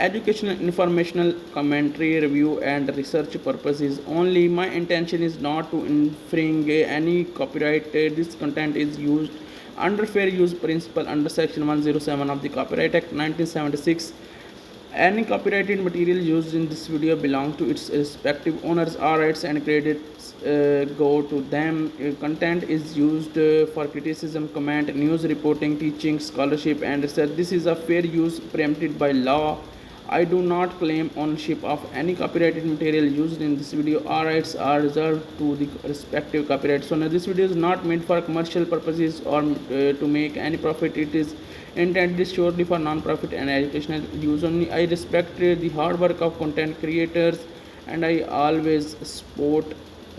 educational, informational, commentary, review and research purposes only. My intention is not to infringe any copyright. This content is used under fair use principle under section 107 of the Copyright Act 1976. Any copyrighted material used in this video belong to its respective owners. All rights and credits go to them. Content is used for criticism, comment, news reporting, teaching, scholarship and research. This is a fair use preempted by law. I do not claim ownership of any copyrighted material used in this video. All rights are reserved to the respective copyright owner. This video is not meant for commercial purposes or to make any profit. It is intended surely for non-profit and educational use only. I respect the hard work of content creators and I always support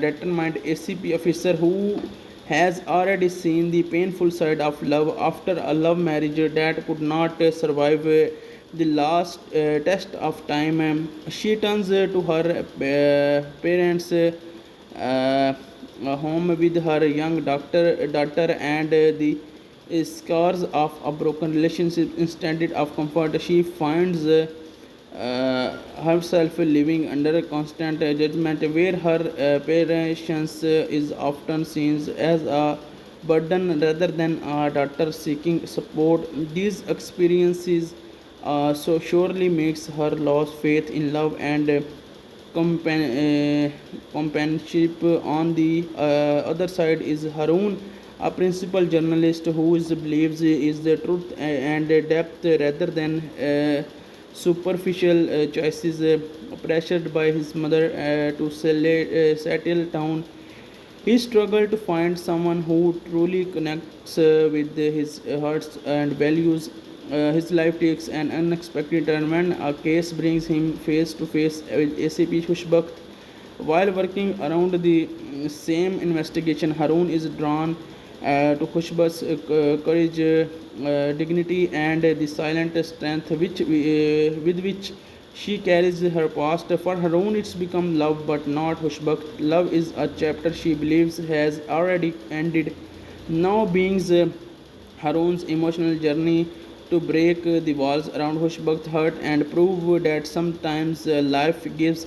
determined ACP officer who has already seen the painful side of love after a love marriage that could not survive the last test of time. She turns to her parents' home with her young daughter and the scars of a broken relationship. Instead of comfort, she finds herself living under a constant judgment, where her patience is often seen as a burden rather than a daughter seeking support. These experiences so surely makes her lose faith in love and companionship. On the other side is Haroon, a principal journalist who believes is the truth and depth rather than superficial choices. Pressured by his mother to settle down, he struggled to find someone who truly connects with his hearts and values. His life takes an unexpected turn when a case brings him face to face with ACP Khushbakht. While working around the same investigation, Haroon is drawn to Khushbakh's courage, dignity and the silent strength with which she carries her past. For Haroon it's become love but not Khushbakht. Love is a chapter she believes has already ended, now being Harun's emotional journey to break the walls around Hushbakht's heart and prove that sometimes life gives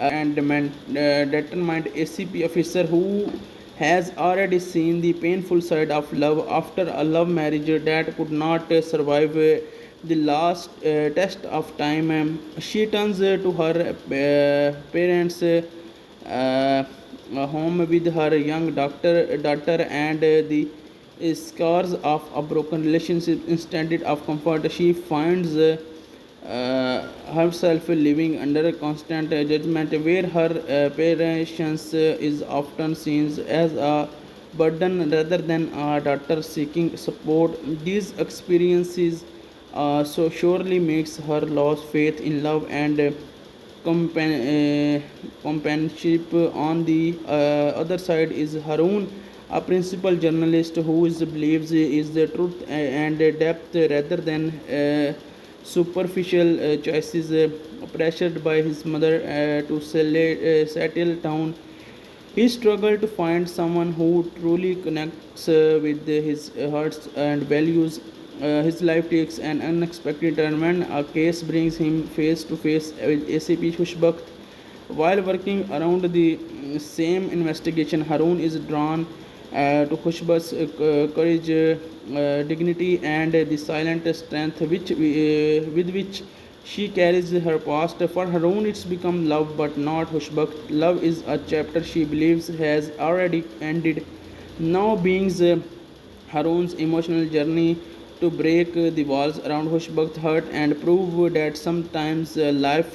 and determined ACP officer who has already seen the painful side of love after a love marriage that could not survive the last test of time. She turns to her parents' home with her young daughter and the scars of a broken relationship. Instead of comfort, she finds herself living under constant judgment, where her patience is often seen as a burden rather than a daughter seeking support. These experiences so surely makes her lose faith in love and companionship. On the other side is Haroon, a principal journalist who believes is the truth and depth rather than superficial choices. Pressured by his mother to settle down, he struggled to find someone who truly connects with his hearts and values. His life takes an unexpected turn when a case brings him face to face with ACP Hushbakht. While working around the same investigation, Haroon is drawn to Hushbakh's courage, dignity, and the silent strength with which she carries her past. For Haroon, it's become love, but not Hushbakht. Love is a chapter she believes has already ended. Now begins Haroon's emotional journey to break the walls around Hushbakht's heart and prove that sometimes life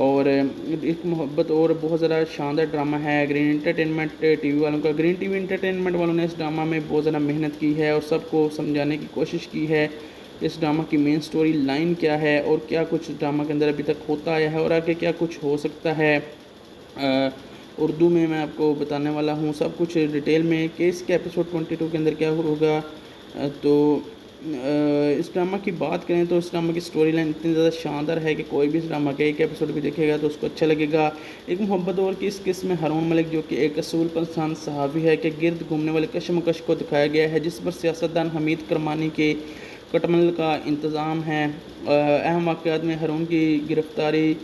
اور ایک محبت اور بہت زیادہ شاندار drama ہے green entertainment T V والوں کا. گرین ٹی وی انٹرٹینمنٹ والوں نے اس ڈرامہ میں بہت زیادہ محنت کی ہے اور سب کو سمجھانے کی کوشش کی ہے اس ڈرامہ کی مین سٹوری لائن کیا ہے اور کیا کچھ ڈرامہ کے اندر ابھی تک ہوتا آیا ہے اور آگے کیا کچھ ہو سکتا ہے. اردو میں آپ کو بتانے والا ہوں سب کچھ ڈیٹیل میں کہ اس کے ایپیسوڈ 22 کے اندر کیا ہوگا. تو اس ڈرامہ کی بات کریں تو اس ڈرامہ کی سٹوری لائن اتنی زیادہ شاندار ہے کہ کوئی بھی اس ڈرامہ کا ایک ایپیسوڈ بھی دیکھے گا تو اس کو اچھا لگے گا. ایک محبت اور کی اس قسم میں ہارون ملک جو کہ ایک اصول پسند صحافی ہے کہ گرد گھومنے والے کشمکش کو دکھایا گیا ہے جس پر سیاستدان حمید کرمانی کے کٹمل کا انتظام ہے. اہم واقعات میں ہارون کی گرفتاری.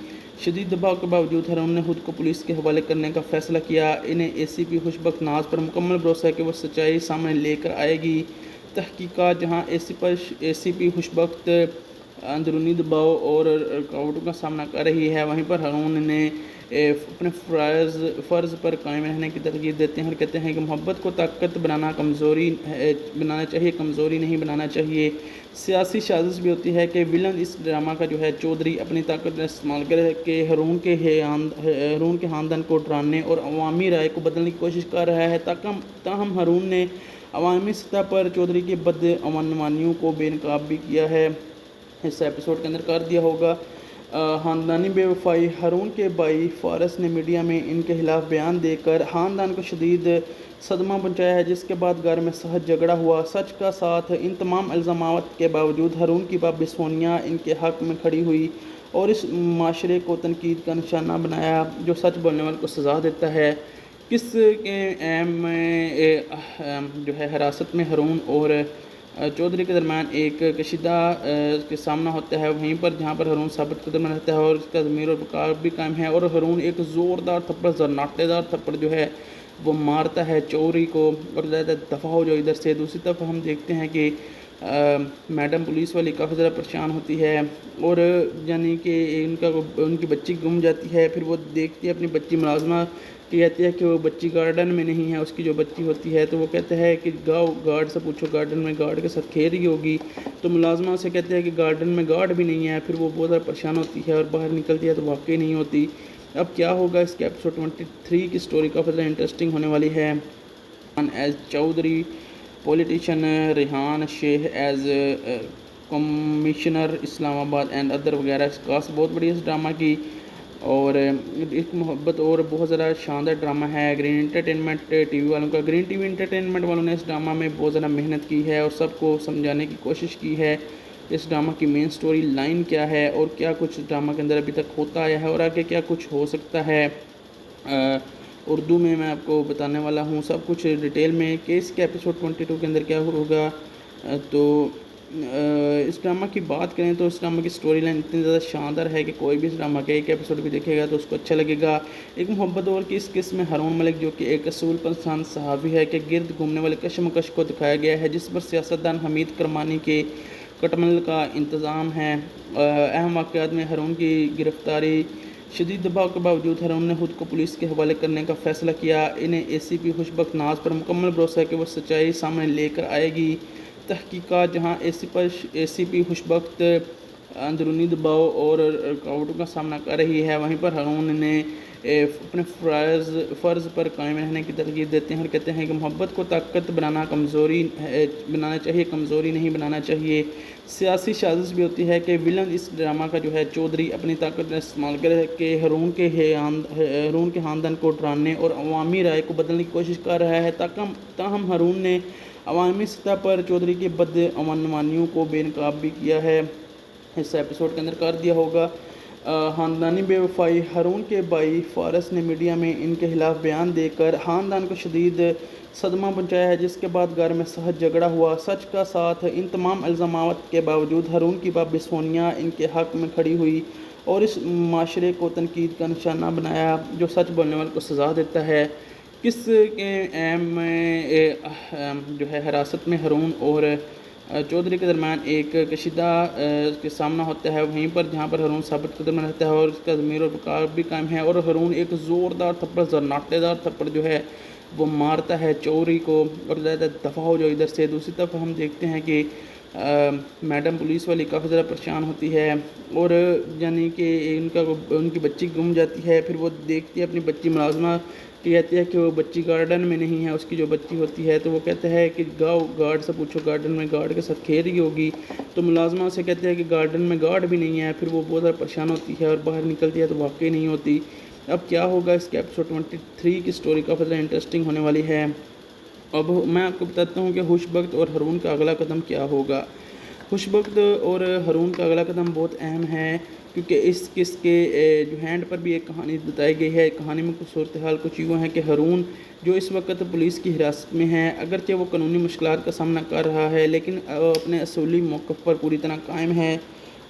شدید دباؤ کے باوجود ہارون نے خود کو پولیس کے حوالے کرنے کا فیصلہ کیا. انہیں اے سی پی خوشبخت ناز پر مکمل بھروسہ ہے کہ وہ سچائی سامنے لے کر آئے گی. تحقیقات جہاں اے سی پی خوشبخت اندرونی دباؤ اور رکاوٹوں کا سامنا کر رہی ہے وہیں پر ہارون نے اپنے فرض پر قائم رہنے کی ترغیب دیتے ہیں اور کہتے ہیں کہ محبت کو طاقت بنانا چاہیے کمزوری نہیں بنانا چاہیے. سیاسی سازش بھی ہوتی ہے کہ ویلن اس ڈرامہ کا جو ہے چودھری اپنی طاقت کا استعمال کر کے ہارون کے خاندان کو ڈرانے اور عوامی رائے کو بدلنے کی کوشش کر رہا ہے. تاہم ہارون نے عوامی سطح پر چودھری کی بدعنوانیوں کو بے نقاب بھی کیا ہے. اس ایپیسوڈ کے اندر کر دیا ہوگا. خاندانی بے وفائی. ہارون کے بھائی فارس نے میڈیا میں ان کے خلاف بیان دے کر خاندان کو شدید صدمہ پہنچایا ہے جس کے بعد گھر میں سخت جھگڑا ہوا. سچ کا ساتھ ان تمام الزامات کے باوجود ہارون کی بابی سونیا ان کے حق میں کھڑی ہوئی اور اس معاشرے کو تنقید کا نشانہ بنایا جو سچ بولنے والے کو سزا دیتا ہے. کس کے اہم جو ہے حراست میں ہارون اور چودھری کے درمیان ایک کشیدہ کے سامنا ہوتا ہے وہیں پر جہاں پر ہارون ثابت قدم میں رہتا ہے اور اس کا ضمیر اور وقار بھی قائم ہے اور ہارون ایک زوردار تھپڑ زرناٹے دار تھپڑ جو ہے وہ مارتا ہے چوری کو اور زیادہ دفاع ہو جو ادھر سے. دوسری طرف ہم دیکھتے ہیں کہ میڈم پولیس والی کافی زیادہ پریشان ہوتی ہے اور یعنی کہ ان کی بچی گم جاتی ہے. پھر وہ دیکھتی ہے اپنی بچی ملازمہ کہتی ہے کہ وہ بچی گارڈن میں نہیں ہے. اس کی جو بچی ہوتی ہے تو وہ کہتے ہیں کہ گاؤ گارڈ سے پوچھو گارڈن میں گارڈ کے ساتھ کھیل رہی ہوگی. تو ملازمہ سے کہتے ہیں کہ گارڈن میں گارڈ بھی نہیں ہے. پھر وہ بہت زیادہ پریشان ہوتی ہے اور باہر نکلتی ہے تو واقعی نہیں ہوتی. اب کیا ہوگا اس کے ایپیسوڈ 23 کی سٹوری کافی زیادہ انٹرسٹنگ ہونے والی ہے. As Chaudhry politician Rehan Sheikh as commissioner اسلام آباد اینڈ ادر وغیرہ. کاسٹ بہت بڑی ہے اس ڈرامہ کی اور ایک محبت اور بہت زیادہ شاندار ڈرامہ ہے گرین انٹرٹینمنٹ ٹی وی والوں کا. گرین ٹی وی انٹرٹینمنٹ والوں نے اس ڈرامہ میں بہت زیادہ محنت کی ہے اور سب کو سمجھانے کی کوشش کی ہے اس ڈرامہ کی مین سٹوری لائن کیا ہے اور کیا کچھ ڈرامہ کے اندر ابھی تک ہوتا آیا ہے اور آگے کیا کچھ ہو سکتا ہے. اردو میں آپ کو بتانے والا ہوں سب کچھ ڈیٹیل میں کہ اس کے ایپیسوڈ 22 کے اندر کیا ہوگا. تو اس ڈرامہ کی بات کریں تو اس ڈرامہ کی سٹوری لائن اتنی زیادہ شاندار ہے کہ کوئی بھی اس ڈرامہ کا ایک ایپیسوڈ بھی دیکھے گا تو اس کو اچھا لگے گا. ایک محبت اور کی اس قسم میں ہارون ملک جو کہ ایک اصول پسند صحافی ہے کہ گرد گھومنے والے کشمکش کو دکھایا گیا ہے جس پر سیاستدان حمید کرمانی کے کٹمل کا انتظام ہے. اہم واقعات میں ہارون کی گرفتاری. شدید دباؤ کے باوجود ہارون نے خود کو پولیس کے حوالے کرنے کا فیصلہ کیا. انہیں اے سی پی خوشبخت ناز پر مکمل بھروسہ ہے کہ وہ سچائی سامنے لے کر آئے گی. تحقیقات جہاں اے سی پی خوشبخت اندرونی دباؤ اور رکاوٹوں کا سامنا کر رہی ہے وہیں پر ہارون نے اپنے فرض پر قائم رہنے کی ترغیب دیتے ہیں اور کہتے ہیں کہ محبت کو طاقت بنانا چاہیے کمزوری نہیں بنانا چاہیے. سیاسی سازش بھی ہوتی ہے کہ ویلن اس ڈرامہ کا جو ہے چودھری اپنی طاقت کا استعمال کر کے ہارون کے خاندان کو ڈرانے اور عوامی رائے کو بدلنے کی کوشش کر رہا ہے. تاہم ہارون نے عوامی سطح پر چودھری کی بدعنوانیوں کو بے نقاب بھی کیا ہے. اس ایپیسوڈ کے اندر کر دیا ہوگا. خاندانی بے وفائی. ہارون کے بھائی فارس نے میڈیا میں ان کے خلاف بیان دے کر خاندان کو شدید صدمہ پہنچایا ہے جس کے بعد گھر میں سخت جھگڑا ہوا. سچ کا ساتھ ان تمام الزامات کے باوجود ہارون کی بابی سونیا ان کے حق میں کھڑی ہوئی اور اس معاشرے کو تنقید کا نشانہ بنایا جو سچ بولنے والے کو سزا دیتا ہے. کس کے اہم جو ہے حراست میں ہارون اور چودھری کے درمیان ایک کشیدہ کے سامنا ہوتا ہے وہیں پر جہاں پر ہارون ثابت قدم میں رہتا ہے اور اس کا ضمیر اور وقار بھی قائم ہے اور ہارون ایک زوردار تھپڑ زرناٹے دار تھپڑ جو ہے وہ مارتا ہے چوری کو اور زیادہ دفاع ہو جو ادھر سے. دوسری طرف ہم دیکھتے ہیں کہ میڈم پولیس والی کافی زیادہ پریشان ہوتی ہے اور یعنی کہ ان کی بچی گم جاتی ہے. پھر وہ دیکھتی ہے اپنی بچی ملازمہ کہتی ہے کہ وہ بچی گارڈن میں نہیں ہے, اس کی جو بچی ہوتی ہے تو وہ کہتا ہے کہ گاؤ گارڈ سے پوچھو, گارڈن میں گارڈ کے ساتھ کھیل رہی ہوگی. تو ملازمہ سے کہتے ہیں کہ گارڈن میں گارڈ بھی نہیں ہے. پھر وہ بہت زیادہ پریشان ہوتی ہے اور باہر نکلتی ہے تو واقعی نہیں ہوتی. اب کیا ہوگا اس کے ایپیسوڈ 23 کی سٹوری کافی زیادہ انٹرسٹنگ ہونے والی ہے. اب میں آپ کو بتاتا ہوں کہ خوش بخت اور ہارون کا اگلا قدم کیا ہوگا. خوش بخت اور ہارون کا اگلا قدم بہت اہم ہے کیونکہ اس قص کے جو ہینڈ پر بھی ایک کہانی بتائی گئی ہے. کہانی میں کچھ صورتحال کچھ یوں ہے کہ ہارون جو اس وقت پولیس کی حراست میں ہے, اگرچہ وہ قانونی مشکلات کا سامنا کر رہا ہے لیکن اپنے اصولی موقف پر پوری طرح قائم ہے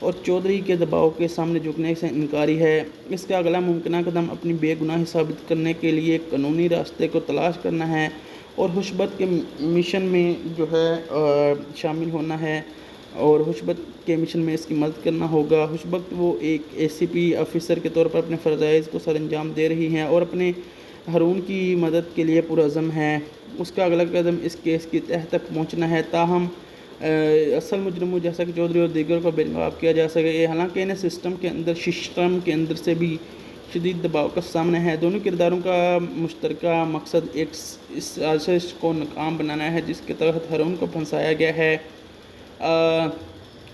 اور چودھری کے دباؤ کے سامنے جھکنے سے انکاری ہے. اس کا اگلا ممکنہ قدم اپنی بے گناہی ثابت کرنے کے لیے قانونی راستے کو تلاش کرنا ہے اور خوش بخت کے مشن میں جو ہے شامل ہونا ہے اور خوش بخت کے مشن میں اس کی مدد کرنا ہوگا. خوش بخت وہ ایک ACP آفیسر کے طور پر اپنے فرائض کو سر انجام دے رہی ہیں اور اپنے ہارون کی مدد کے لیے پرعزم ہے. اس کا اگلا قدم اس کیس کی تہہ تک پہنچنا ہے تاہم اصل مجرموں جیسا کہ چودھری اور دیگر کو بے نقاب کیا جا سکے. حالانکہ انہیں سسٹم کے اندر سے بھی شدید دباؤ کا سامنا ہے. دونوں کرداروں کا مشترکہ مقصد ایک اس سازش کو ناکام بنانا ہے جس کے تحت ہارون کو پھنسایا گیا ہے.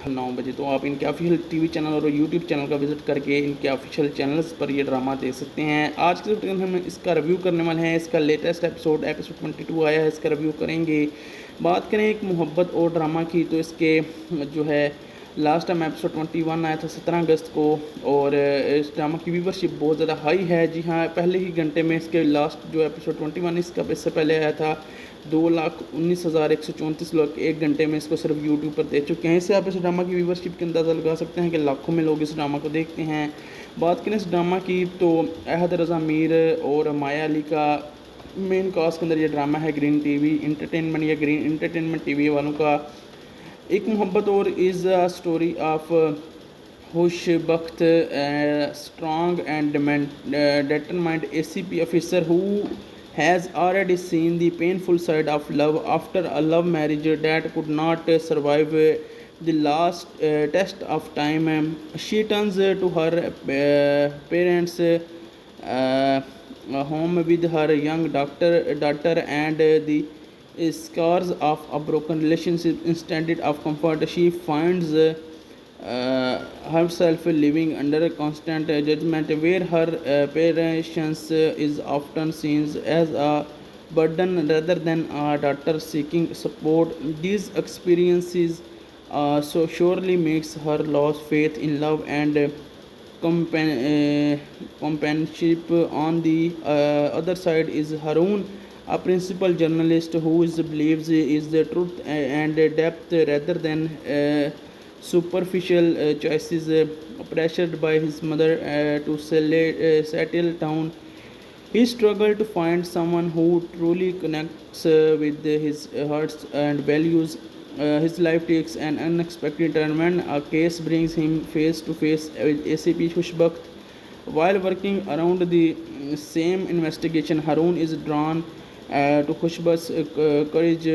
9 بجے تو آپ ان کے آفیشیل TV چینل اور YouTube چینل کا وزٹ کر کے ان کے آفیشیل چینلز پر یہ ڈرامہ دیکھ سکتے ہیں. آج کے وقت ہم اس کا ریویو کرنے والے ہیں. اس کا لیٹسٹ ایپیسوڈ 22 آیا ہے, اس کا ریویو کریں گے. بات کریں ایک محبت اور ڈرامہ کی تو اس کے جو ہے لاسٹ ٹائم ایپیسوڈ 21 آیا تھا 17 اگست کو اور اس ڈرامہ کی ویورشپ بہت زیادہ ہائی ہے. جی ہاں, پہلے ہی گھنٹے میں اس کے لاسٹ جو ایپیسوڈ 21 اس کا اس سے پہلے آیا تھا 2,19,134 لوگ ایک گھنٹے میں اس کو صرف YouTube پر دیکھ چکے ہیں. اس سے آپ اس ڈرامہ کی ویورشپ کا اندازہ لگا سکتے ہیں کہ لاکھوں میں لوگ اس ڈرامہ کو دیکھتے ہیں. بات کریں اس ڈرامہ کی تو احد رضا میر اور مایا علی کا مین کاسٹ کے اندر یہ ڈرامہ ہے. گرین ٹی وی انٹرٹینمنٹ یا گرین انٹرٹینمنٹ TV والوں کا ایک محبت اور از اے اسٹوری آف خوش بخت strong and determined ACP officer who has already seen the painful side of love after a love marriage that could not survive the last test of time. She turns to her parents' home with her young daughter and the scars of a broken relationship. Instead of comfort, she finds herself living under constant judgment where her patience is often seen as a burden rather than a daughter seeking support. These experiences so surely makes her lose faith in love and companionship. On the other side is Haroon, a principal journalist who believes is the truth and depth rather than superficial choices. Pressured by his mother to settle down, he struggled to find someone who truly connects with his hearts and values. His life takes an unexpected turn when a case brings him face to face with ACP Khush Bakht. While working around the same investigation, Haroon is drawn to Khush Bakht's courage,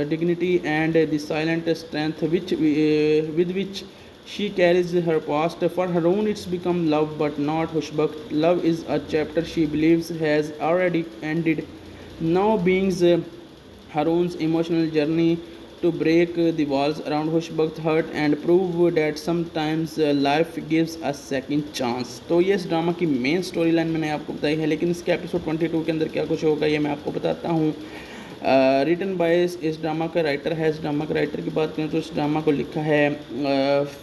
dignity and the silent strength with which she carries her past. For Haroon it's become love but not Khush Bakht. Love is a chapter she believes has already ended. Now begins Haroon's emotional journey to break the walls around Khush Bakhts heart and prove that sometimes life gives a second chance. تو یہ اس drama کی مین story line میں نے آپ کو بتائی ہے, لیکن اس کے ایپیسوڈ 22 کے اندر کیا کچھ ہوگا یہ میں آپ کو بتاتا ہوں. ریٹن بائی اس ڈرامہ کا رائٹر ہے. اس ڈرامہ کا رائٹر کی بات کریں تو اس ڈرامہ کو لکھا ہے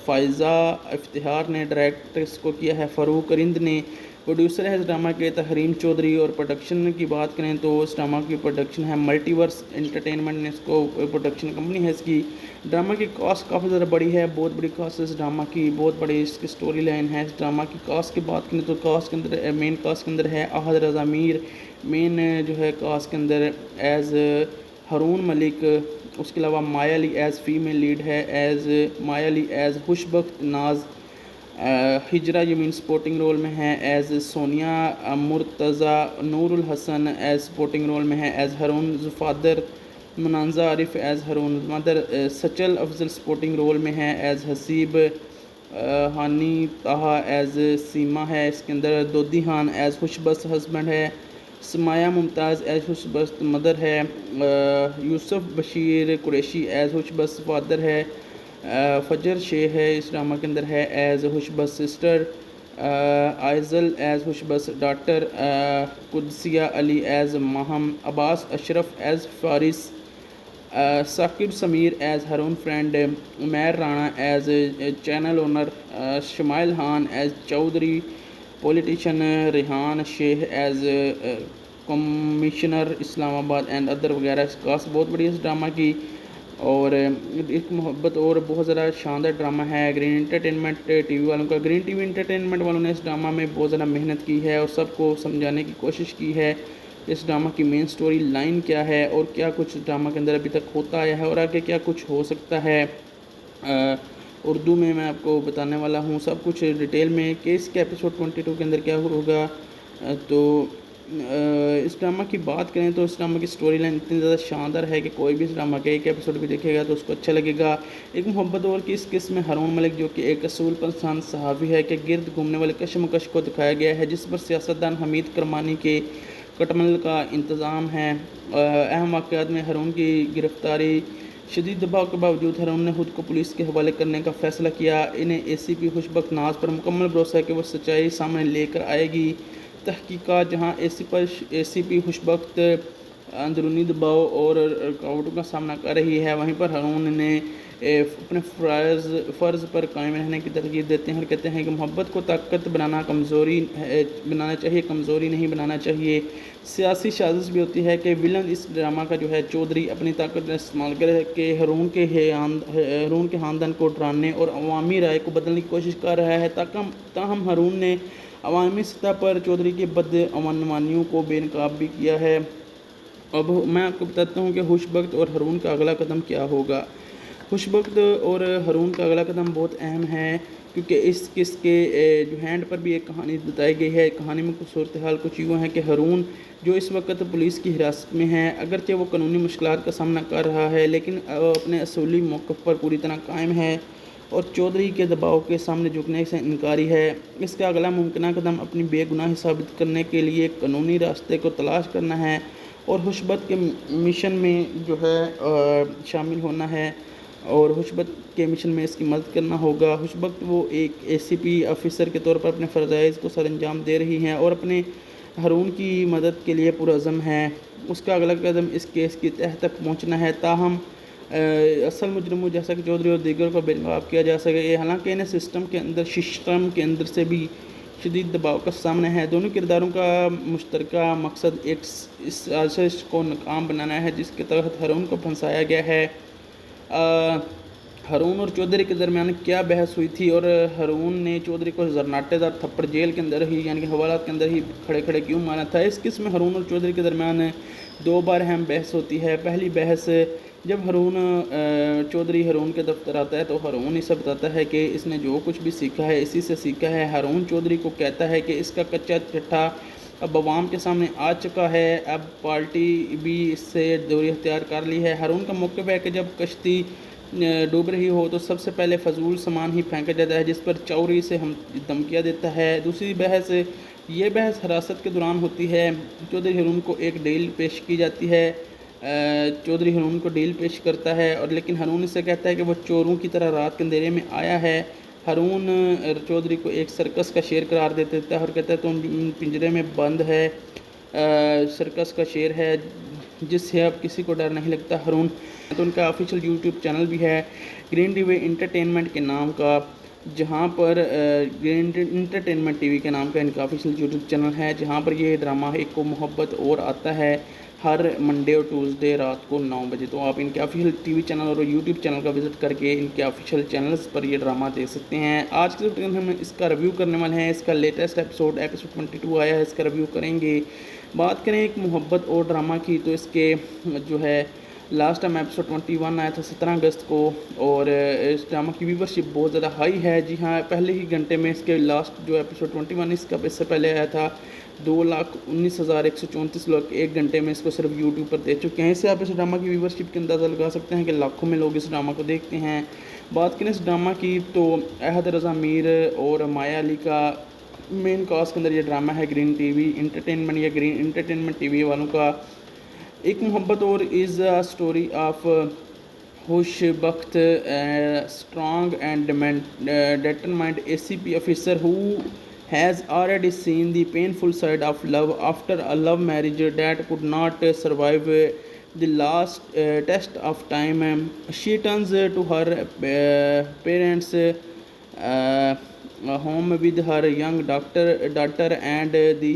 فائزہ افتخار نے, ڈائریکٹر اس کو کیا ہے فاروق ارند نے, پروڈیوسر ہے اس ڈرامہ کے تحریم چودھری. اور پروڈکشن کی بات کریں تو اس ڈرامہ کی پروڈکشن ہے ملٹی ورس انٹرٹینمنٹ نے اس کو پروڈکشن کمپنی ہے اس کی. ڈرامہ کی کاسٹ کافی زیادہ بڑی ہے, بہت بڑی کاسٹ ہے اس ڈرامہ کی, بہت بڑی اس کی سٹوری لائن ہے. اس ڈرامہ کی کاسٹ کی بات کریں تو کاسٹ کے اندر مین کاسٹ کے اندر ہے احد رضا میر مین جو ہے کاسٹ کے اندر ایز ہارون ملک. اس کے علاوہ مایا علی ایز فیمیل لیڈ ہے, ایز مایا علی ایز خوش بخت ناز, ہجرا یمین سپورٹنگ رول میں ہے ایز سونیا مرتضیٰ، نور الحسن ایز سپورٹنگ رول میں ہے ایز ہارون فادر، منازہ عارف ایز ہارون مدر، سچل افضل سپورٹنگ رول میں ہے ایز حسیب، ہانی طہا ایز سیما ہے اس کے اندر، دودی خان ایز خوشبس ہسبینڈ ہے، سمایہ ممتاز ایز خوشبس مدر ہے، یوسف بشیر قریشی ایز خوشبس فادر ہے، فجر شیخ ہے اس ڈرامہ کے اندر ہے ایز خوشبس سسٹر، آئزل ایز خوشبس daughter, Qudsia Ali as Maham, Abbas Ashraf as Faris, Saqib Sameer as Haroon friend, Umair Rana as channel owner, Shamail Khan as Chaudhry politician, Rehan Sheikh as commissioner اسلام آباد اینڈ ادر وغیرہ۔ کاسٹ بہت بڑی ہے اس ڈرامہ کی، اور ایک محبت اور بہت زیادہ شاندار ڈرامہ ہے گرین انٹرٹینمنٹ ٹی وی والوں کا۔ گرین ٹی وی انٹرٹینمنٹ والوں نے اس ڈرامہ میں بہت زیادہ محنت کی ہے اور سب کو سمجھانے کی کوشش کی ہے اس ڈرامہ کی مین سٹوری لائن کیا ہے اور کیا کچھ ڈرامہ کے اندر ابھی تک ہوتا آیا ہے اور آگے کیا کچھ ہو سکتا ہے۔ اردو میں آپ کو بتانے والا ہوں سب کچھ ڈیٹیل میں کہ اس کے ایپیسوڈ 22 کے اندر کیا ہوگا۔ تو اس ڈرامہ کی بات کریں تو اس ڈرامہ کی سٹوری لائن اتنی زیادہ شاندار ہے کہ کوئی بھی اس ڈرامہ کا ایک ایپیسوڈ بھی دیکھے گا تو اس کو اچھا لگے گا۔ ایک محبت اور کی اس قسم میں ہارون ملک جو کہ ایک اصول پسند صحافی ہے کے گرد گھومنے والے کشمکش کو دکھایا گیا ہے جس پر سیاستدان حمید کرمانی کے کٹمل کا انتظام ہے۔ اہم واقعات میں ہارون کی گرفتاری، شدید دباؤ کے باوجود ہارون نے خود کو پولیس کے حوالے کرنے کا فیصلہ کیا۔ انہیں اے سی پی خوشبخت ناز پر مکمل بھروسہ ہے کہ وہ سچائی سامنے لے کر آئے گی۔ تحقیقات، جہاں اے سی پی خوشبخت اندرونی دباؤ اور رکاوٹوں کا سامنا کر رہی ہے، وہیں پر ہارون نے اپنے فرض پر قائم رہنے کی ترغیب دیتے ہیں اور کہتے ہیں کہ محبت کو طاقت بنانا چاہیے، کمزوری نہیں بنانا چاہیے۔ سیاسی سازش بھی ہوتی ہے کہ ویلن اس ڈرامہ کا جو ہے چودھری اپنی طاقت استعمال کرے کہ ہارون کے خاندان کو ڈرانے اور عوامی رائے کو بدلنے کی کوشش کر رہا ہے۔ تاہم ہارون نے عوامی سطح پر چودھری کی بدعنوانیوں کو بے نقاب بھی کیا ہے۔ اب میں آپ کو بتاتا ہوں کہ خوشبخت اور ہارون کا اگلا قدم کیا ہوگا۔ خوشبخت اور ہارون کا اگلا قدم بہت اہم ہے کیونکہ اس کس کے جو ہینڈ پر بھی ایک کہانی بتائی گئی ہے۔ کہانی میں کچھ صورتحال کچھ یوں ہے کہ ہارون جو اس وقت پولیس کی حراست میں ہے، اگرچہ وہ قانونی مشکلات کا سامنا کر رہا ہے لیکن اپنے اصولی موقف پر پوری طرح قائم ہے اور چودھری کے دباؤ کے سامنے جھکنے سے انکاری ہے۔ اس کا اگلا ممکنہ قدم اپنی بے گناہی ثابت کرنے کے لیے قانونی راستے کو تلاش کرنا ہے اور خوشبخت کے مشن میں جو ہے شامل ہونا ہے اور خوشبخت کے مشن میں اس کی مدد کرنا ہوگا۔ خوشبخت وہ ایک اے سی پی آفیسر کے طور پر اپنے فرائض کو سر انجام دے رہی ہیں اور اپنے ہارون کی مدد کے لیے پرعزم ہے۔ اس کا اگلا قدم اس کیس کی تہہ تک پہنچنا ہے تاہم اصل مجرموں جیسا کہ چودھری اور دیگر کو بے نقاب کیا جا سکے، حالانکہ انہیں سسٹم کے اندر سے بھی شدید دباؤ کا سامنا ہے۔ دونوں کرداروں کا مشترکہ مقصد ایک اس سازش کو ناکام بنانا ہے جس کے تحت ہارون کو پھنسایا گیا ہے۔ ہارون اور چودھری کے درمیان کیا بحث ہوئی تھی اور ہارون نے چودھری کو زرناٹے دار تھپڑ جیل کے اندر ہی یعنی کہ حوالات کے اندر ہی کھڑے کھڑے کیوں مارا تھا؟ اس قسم میں ہارون اور چودھری کے درمیان دو بار اہم بحث ہوتی ہے۔ پہلی بحث جب چودھری ہارون کے دفتر آتا ہے تو ہارون اسے بتاتا ہے کہ اس نے جو کچھ بھی سیکھا ہے اسی سے سیکھا ہے۔ ہارون چودھری کو کہتا ہے کہ اس کا کچا چٹھا اب عوام کے سامنے آ چکا ہے، اب پارٹی بھی اس سے دوری اختیار کر لی ہے۔ ہارون کا موقف ہے کہ جب کشتی ڈوب رہی ہو تو سب سے پہلے فضول سامان ہی پھینکا جاتا ہے جس پر چوری سے ہم دھمکیاں دیتا ہے۔ دوسری بحث یہ بحث حراست کے دوران ہوتی ہے۔ چودھری ہارون کو ایک ڈیل پیش کی جاتی ہے، چودھری ہارون کو ڈیل پیش کرتا ہے اور لیکن ہارون اس سے کہتا ہے کہ وہ چوروں کی طرح رات کے اندھیرے میں آیا ہے۔ ہارون چودھری کو ایک سرکس کا شیر قرار دے دیتا ہے اور کہتا ہے تو پنجرے میں بند ہے، سرکس کا شیر ہے جس سے اب کسی کو ڈر نہیں لگتا۔ ہارون تو ان کا آفیشیل یوٹیوب چینل بھی ہے گرین ٹی وی انٹرٹینمنٹ کے نام کا، جہاں پر گرین انٹرٹینمنٹ ٹی وی کے نام کا ان کا آفیشیل یوٹیوب چینل ہے جہاں پر یہ ڈرامہ ایک کو محبت اور آتا ہے ہر منڈے اور ٹیوزڈے رات کو 9 بجے۔ تو آپ ان کے آفیشیل ٹی وی چینل اور یوٹیوب چینل کا وزٹ کر کے ان کے آفیشیل چینلز پر یہ ڈرامہ دیکھ سکتے ہیں۔ آج کے وقت ہم اس کا ریویو کرنے والے ہیں، اس کا لیٹسٹ ایپیسوڈ 22 آیا ہے، اس کا ریویو کریں گے۔ بات کریں ایک محبت اور ڈرامہ کی تو اس کے جو ہے لاسٹ ٹائم ایپیسوڈ 21 آیا تھا 17 اگست کو، اور اس ڈرامہ کی ویورشپ بہت زیادہ ہائی ہے. جی ہاں، پہلے ہی گھنٹے میں اس کے لاسٹ جو ایپیسوڈ 21 اس کا اس سے پہلے آیا تھا 2,19,134 لوگ ایک گھنٹے میں اس کو صرف یوٹیوب پر دیکھ چکے ہیں. اس سے آپ اس ڈرامہ کی ویورشپ کا اندازہ لگا سکتے ہیں کہ لاکھوں میں لوگ اس ڈرامہ کو دیکھتے ہیں. بات کریں اس ڈرامہ کی تو احد رضا میر اور مایا علی کا مین کاسٹ کے اندر یہ ڈرامہ ہے گرین ٹی وی انٹرٹینمنٹ یا گرین انٹرٹینمنٹ ٹی وی والوں کا. ایک محبت اور از اے اسٹوری آف خوش بخت strong and determined ACP officer who has already seen the painful side of love after a love marriage that could not survive the last test of time. She turns to her parents' home with her young daughter and the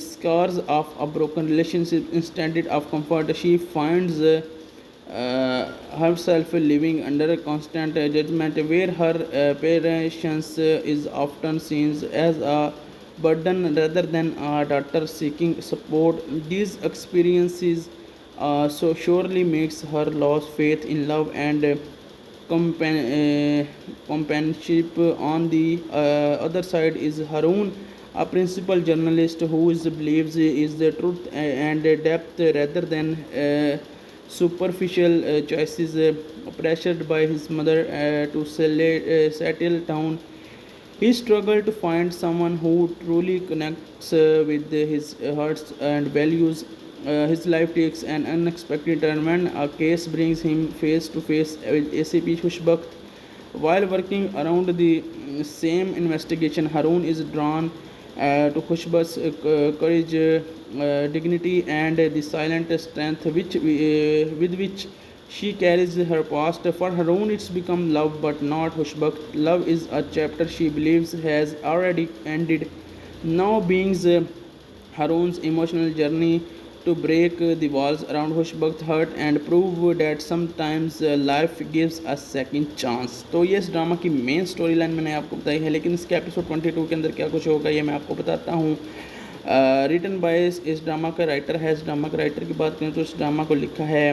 scars of a broken relationship. Instead of comfort, she finds herself living under constant judgment, where her patience is often seen as a burden rather than a daughter seeking support. These experiences so surely makes her lose faith in love and companionship. On the other side is Haroon, a principal journalist who believes is the truth and depth rather than superficial choices. Pressured by his mother to settle down, he struggled to find someone who truly connects with his hearts and values. His life takes an unexpected turn when a case brings him face to face with ACP Khushbakht. While working around the same investigation, Haroon is drawn to Khushbakh's courage, dignity, and the silent strength with which she carries her past. For Haroon, it's become love, but not Khushbakht. Love is a chapter she believes has already ended. Now beings Haroon's emotional journey to break the walls around Khushbakh's heart and prove that sometimes life gives a second chance. تو یہ اس drama کی مین story line میں نے آپ کو بتائی ہے، لیکن اس کے ایپیسوڈ 22 کے اندر کیا کچھ ہوگا یہ میں آپ کو بتاتا ہوں. ریٹن بائی اس ڈرامہ کا رائٹر ہے. اس ڈرامہ کا رائٹر کی بات کریں تو اس ڈرامہ کو لکھا ہے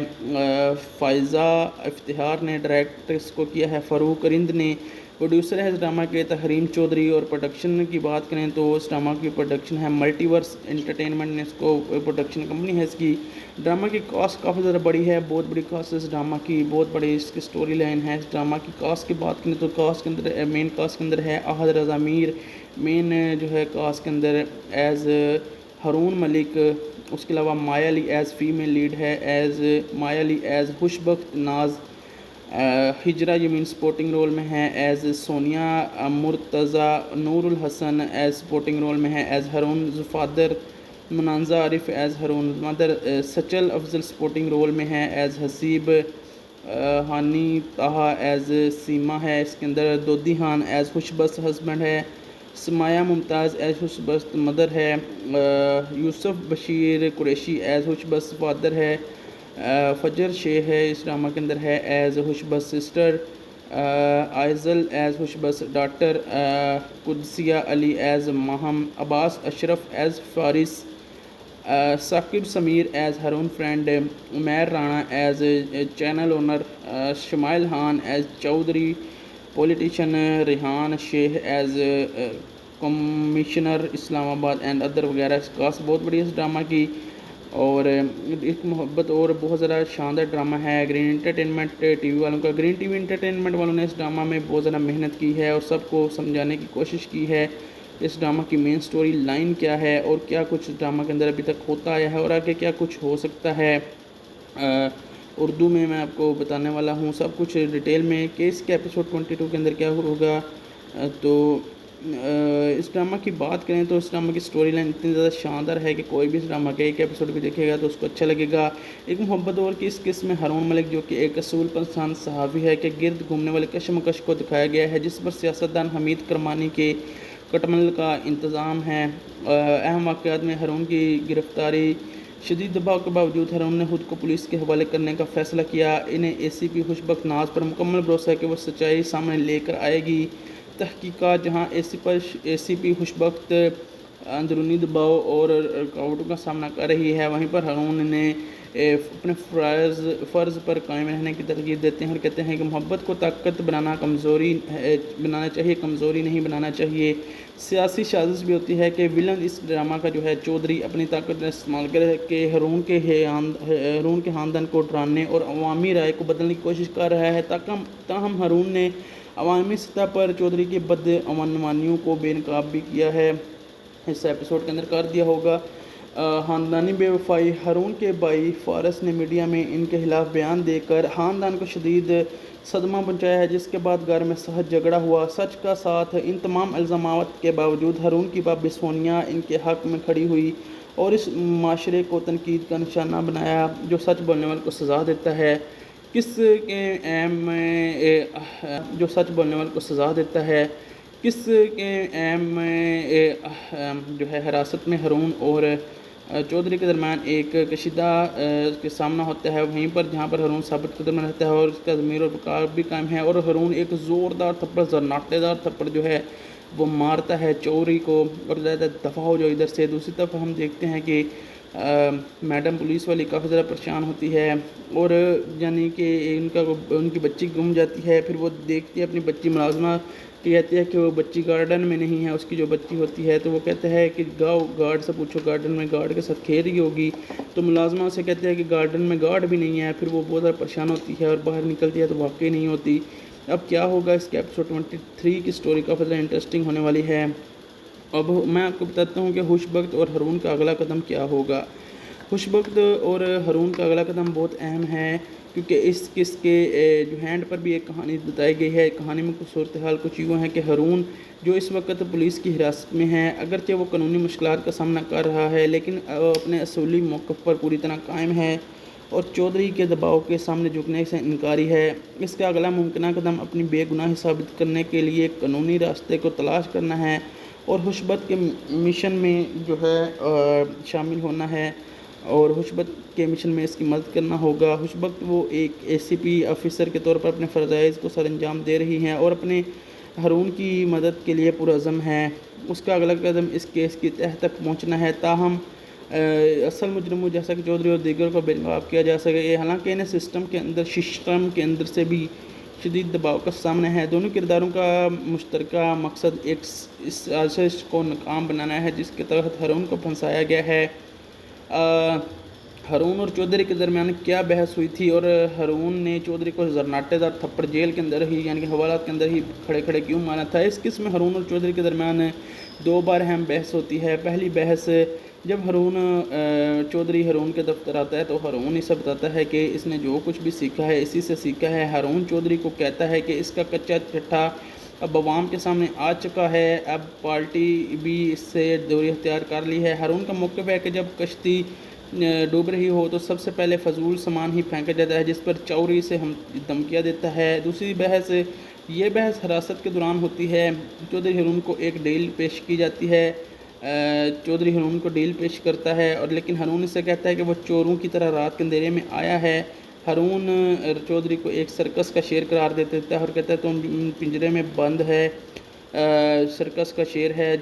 فائزہ افتخار نے، ڈائریکٹر اس کو کیا ہے فاروق رند نے، پروڈیوسر ہے اس ڈرامہ کے تحریم چودھری. اور پروڈکشن کی بات کریں تو اس ڈرامہ کی پروڈکشن ہے ملٹی ورس انٹرٹینمنٹ نے اس کو پروڈکشن کمپنی ہے اس کی. ڈرامہ کی کاسٹ کافی زیادہ بڑی ہے، بہت بڑی کاسٹ ہے اس ڈرامہ کی، بہت بڑی اس کی سٹوری لائن ہے. اس ڈرامہ کی کاسٹ کی بات کریں تو کاسٹ کے اندر مین کاسٹ کے اندر ہے احد رضا میر مین جو ہے کاسٹ کے اندر ایز ہارون ملک. اس کے علاوہ مایا علی ایز فیمیل لیڈ ہے، مایا علی ایز خوشبخت ناز. ہجرا یمین سپورٹنگ رول میں ہے ایز سونیا مرتضی. نور الحسن ایز سپورٹنگ رول میں ہے ایز ہارون فادر. منازہ عارف ایز ہارون مدر. سچل افضل سپورٹنگ رول میں ہے ایز حسیب. ہانی طہا ایز سیما ہے اس کے اندر. دودی خان ایز خوشبخت ہسبینڈ ہے. سمایہ ممتاز ایز خوشبخت مدر ہے. یوسف بشیر قریشی ایز خوشبخت فادر ہے. فجر شیخ ہے اس ڈرامہ کے اندر ہے as Khushbakht sister. Aizal as Khushbakht doctor. Qudsia Ali as Maham. Abbas Ashraf as Faris. Saqib Sameer as Haroon friend. Umair Rana as channel owner. Shamail Khan as Chaudhry politician. Rehan Sheikh as commissioner اسلام آباد اینڈ ادر وغیرہ. اس کاسٹ بہت بڑی ہے اس ڈرامہ کی، اور ایک محبت اور بہت زیادہ شاندار ڈرامہ ہے گرین انٹرٹینمنٹ ٹی وی والوں کا. گرین ٹی وی انٹرٹینمنٹ والوں نے اس ڈرامہ میں بہت زیادہ محنت کی ہے اور سب کو سمجھانے کی کوشش کی ہے اس ڈرامہ کی مین سٹوری لائن کیا ہے اور کیا کچھ ڈرامہ کے اندر ابھی تک ہوتا آیا ہے اور آگے کیا کچھ ہو سکتا ہے. اردو میں میں آپ کو بتانے والا ہوں سب کچھ ڈیٹیل میں کہ اس کے ایپیسوڈ 22 کے اندر کیا ہوگا. تو اس ڈرامہ کی بات کریں تو اس ڈرامہ کی سٹوری لائن اتنی زیادہ شاندار ہے کہ کوئی بھی اس ڈرامہ کا ایک ایپیسوڈ بھی دیکھے گا تو اس کو اچھا لگے گا. ایک محبت اور کی اس قسم میں ہارون ملک جو کہ ایک اصول پسند صحافی ہے کے گرد گھومنے والے کشمکش کو دکھایا گیا ہے جس پر سیاستدان حمید کرمانی کے کٹمل کا انتظام ہے. اہم واقعات میں ہارون کی گرفتاری. شدید دباؤ کے باوجود ہارون نے خود کو پولیس کے حوالے کرنے کا فیصلہ کیا. انہیں ACP خوشبخت ناز پر مکمل بھروسہ ہے کہ وہ سچائی سامنے لے کر آئے گی. تحقیقات جہاں ACP خوشبخت اندرونی دباؤ اور رکاوٹوں کا سامنا کر رہی ہے، وہیں پر ہارون نے اپنے فرض پر قائم رہنے کی ترغیب دیتے ہیں اور کہتے ہیں کہ محبت کو طاقت بنانا چاہیے، کمزوری نہیں بنانا چاہیے۔ سیاسی سازش بھی ہوتی ہے کہ ولن اس ڈرامہ کا جو ہے چودھری اپنی طاقت کا استعمال کر کے ہارون کے خاندان کو ڈرانے اور عوامی رائے کو بدلنے کی کوشش کر رہا ہے۔ تاہم ہارون نے عوامی سطح پر چودھری کی بدعنوانیوں کو بے نقاب بھی کیا ہے، اس ایپیسوڈ کے اندر کر دیا ہوگا۔ خاندانی بے وفائی، ہارون کے بھائی فارس نے میڈیا میں ان کے خلاف بیان دے کر خاندان کو شدید صدمہ پہنچایا ہے، جس کے بعد گھر میں سخت جھگڑا ہوا۔ سچ کا ساتھ ان تمام الزامات کے باوجود ہارون کی بھابھی سونیا ان کے حق میں کھڑی ہوئی اور اس معاشرے کو تنقید کا نشانہ بنایا جو سچ بولنے والے کو سزا دیتا ہے۔ کس کے ایم میں جو ہے حراست میں ہارون اور چودھری کے درمیان ایک کشیدہ کے سامنا ہوتا ہے، وہیں پر جہاں پر ہارون ثابت قدم رہتا ہے اور اس کا ضمیر اور وقار بھی قائم ہے، اور ہارون ایک زوردار تھپڑ، زرناٹے دار تھپڑ جو ہے وہ مارتا ہے چودھری کو اور زیادہ دفاع ہو جو ادھر سے۔ دوسری طرف ہم دیکھتے ہیں کہ میڈم پولیس والی کافی زیادہ پریشان ہوتی ہے اور یعنی کہ ان کی بچی گم جاتی ہے، پھر وہ دیکھتی ہے اپنی بچی، ملازمہ کہتی ہے کہ وہ بچی گارڈن میں نہیں ہے، اس کی جو بچی ہوتی ہے تو وہ کہتا ہے کہ گاؤ گارڈ سے پوچھو، گارڈن میں گارڈ کے ساتھ کھیل رہی ہوگی، تو ملازمہ سے کہتے ہیں کہ گارڈن میں گارڈ بھی نہیں ہے، پھر وہ بہت زیادہ پریشان ہوتی ہے اور باہر نکلتی ہے تو واقعی نہیں ہوتی۔ اب کیا ہوگا اس کے ایپیسوڈ 23 کی سٹوری کافی زیادہ انٹرسٹنگ ہونے والی ہے۔ اب میں آپ کو بتاتا ہوں کہ خوش بخت اور ہارون کا اگلا قدم کیا ہوگا۔ خوش بخت اور ہارون کا اگلا قدم بہت اہم ہے کیونکہ اس کس کے جو ہینڈ پر بھی ایک کہانی بتائی گئی ہے۔ کہانی میں کچھ صورتحال کچھ یوں ہے کہ ہارون جو اس وقت پولیس کی حراست میں ہے، اگرچہ وہ قانونی مشکلات کا سامنا کر رہا ہے لیکن اپنے اصولی موقف پر پوری طرح قائم ہے اور چودھری کے دباؤ کے سامنے جھکنے سے انکاری ہے۔ اس کا اگلا ممکنہ قدم اپنی بے گناہی ثابت کرنے کے لیے قانونی راستے کو تلاش کرنا ہے اور خوش بخت کے مشن میں جو ہے شامل ہونا ہے اور خوش بخت کے مشن میں اس کی مدد کرنا ہوگا۔ خوش بخت وہ ایک ACP آفیسر کے طور پر اپنے فرائض کو سر انجام دے رہی ہیں اور اپنے ہارون کی مدد کے لیے پرعزم ہے۔ اس کا اگلا قدم اس کیس کی تہہ تک پہنچنا ہے تاہم اصل مجرموں جیسا کہ چودھری اور دیگر کو بے نقاب کیا جا سکے، حالانکہ انہیں سسٹم کے اندر سے بھی شدید دباؤ کا سامنا ہے۔ دونوں کرداروں کا مشترکہ مقصد ایک اس سازش کو ناکام بنانا ہے جس کے تحت ہارون کو پھنسایا گیا ہے۔ ہارون اور چودھری کے درمیان کیا بحث ہوئی تھی اور ہارون نے چودھری کو زرناٹے دار تھپڑ جیل کے اندر ہی یعنی کہ حوالات کے اندر ہی کھڑے کھڑے کیوں مارا تھا؟ اس قسم میں ہارون اور چودھری کے درمیان 2 بار اہم بحث ہوتی ہے۔ پہلی بحث جب چودھری ہارون کے دفتر آتا ہے تو ہارون اسے بتاتا ہے کہ اس نے جو کچھ بھی سیکھا ہے اسی سے سیکھا ہے۔ ہارون چودھری کو کہتا ہے کہ اس کا کچا چٹھا اب عوام کے سامنے آ چکا ہے، اب پارٹی بھی اس سے دوری اختیار کر لی ہے۔ ہارون کا موقف ہے کہ جب کشتی ڈوب رہی ہو تو سب سے پہلے فضول سامان ہی پھینکا جاتا ہے جس پر چودھری سے ہم دھمکیاں دیتا ہے۔ دوسری بحث یہ بحث حراست کے دوران ہوتی ہے۔ چودھری ہارون کو ایک ڈیل پیش کی جاتی ہے، چودھری ہارون کو ڈیل پیش کرتا ہے اور لیکن ہارون اس سے کہتا ہے کہ وہ چوروں کی طرح رات کے اندھیرے میں آیا ہے۔ ہارون چودھری کو ایک سرکس کا شیر قرار دے دیتا ہے اور کہتا ہے تو پنجرے میں بند ہے، سرکس کا شیر ہے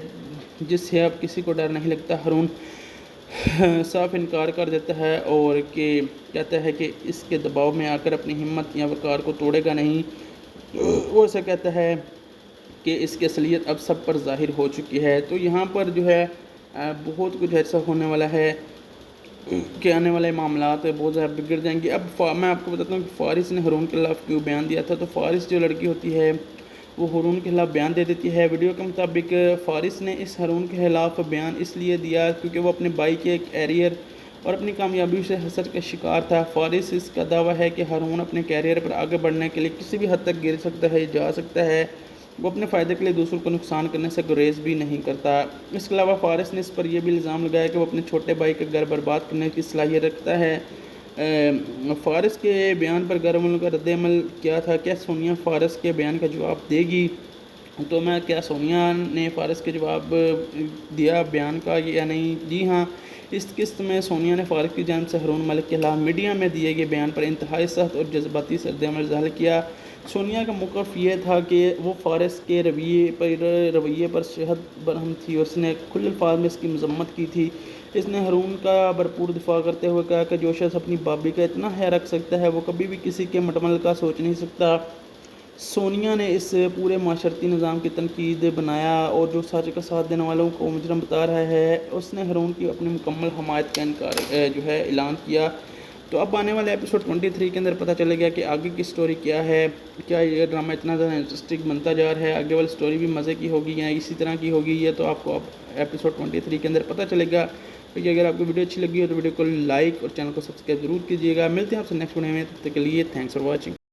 جس سے اب کسی کو ڈر نہیں لگتا۔ ہارون صاف انکار کر دیتا ہے اور کہتا ہے کہ اس کے دباؤ میں آ کر اپنی ہمت یا وقار کو توڑے گا نہیں۔ وہ اسے کہتا ہے کہ اس کی اصلیت اب سب پر ظاہر ہو چکی ہے۔ تو یہاں پر جو ہے بہت کچھ ایسا ہونے والا ہے کہ آنے والے معاملات بہت زیادہ بگڑ جائیں گے۔ اب میں آپ کو بتاتا ہوں کہ فارس نے ہارون کے خلاف کیوں بیان دیا تھا۔ تو فارس جو لڑکی ہوتی ہے وہ ہارون کے خلاف بیان دے دیتی ہے۔ ویڈیو کے مطابق فارس نے اس ہارون کے خلاف بیان اس لیے دیا کیونکہ وہ اپنے بھائی کے کیریئر اور اپنی کامیابی سے حسد کا شکار تھا۔ فارس اس کا دعویٰ ہے کہ ہارون اپنے کیریئر پر آگے بڑھنے کے لیے کسی بھی حد تک گر سکتا ہے، جا سکتا ہے، وہ اپنے فائدے کے لیے دوسروں کو نقصان کرنے سے گریز بھی نہیں کرتا۔ اس کے علاوہ فارس نے اس پر یہ بھی الزام لگایا کہ وہ اپنے چھوٹے بھائی کا گھر برباد کرنے کی صلاحیت رکھتا ہے۔ فارس کے بیان پر گھر والوں کا رد عمل کیا تھا؟ کیا سونیا فارس کے بیان کا جواب دے گی؟ تو میں کیا سونیا نے فارس کے جواب دیا بیان کا یا نہیں؟ جی ہاں، اس قسط میں سونیا نے فارس کی جانب سے ہارون ملک کے خلاف میڈیا میں دیے گئے بیان پر انتہائی سخت اور جذباتی رد عمل ظاہر کیا۔ سونیا کا موقف یہ تھا کہ وہ فارس کے رویے پر شدید برہم تھی، اس نے کھلے الفاظ میں اس کی مذمت کی تھی۔ اس نے ہارون کا بھرپور دفاع کرتے ہوئے کہا کہ جو شخص اپنی بابی کا اتنا حیا رکھ سکتا ہے وہ کبھی بھی کسی کے مٹمل کا سوچ نہیں سکتا۔ سونیا نے اس پورے معاشرتی نظام کی تنقید بنایا اور جو سچ کا ساتھ دینے والوں کو مجرم بتا رہا ہے، اس نے ہارون کی اپنی مکمل حمایت کا اعلان کیا۔ تو اب آنے والے ایپیسوڈ 23 کے اندر پتہ چلے گا کہ آگے کی سٹوری کیا ہے، کیا یہ ڈرامہ اتنا زیادہ انٹرسٹنگ بنتا جا رہا ہے، آگے والی سٹوری بھی مزے کی ہوگی یا اسی طرح کی ہوگی، یہ تو آپ کو اب ایپیسوڈ 23 کے اندر پتہ چلے گا۔ کہ اگر آپ کو ویڈیو اچھی لگی ہو تو ویڈیو کو لائک اور چینل کو سبسکرائب ضرور کیجیے گا۔ ملتے ہیں آپ سے نیکسٹ ویڈیو میں، تب تک کے لیے تھینکس فار واچنگ۔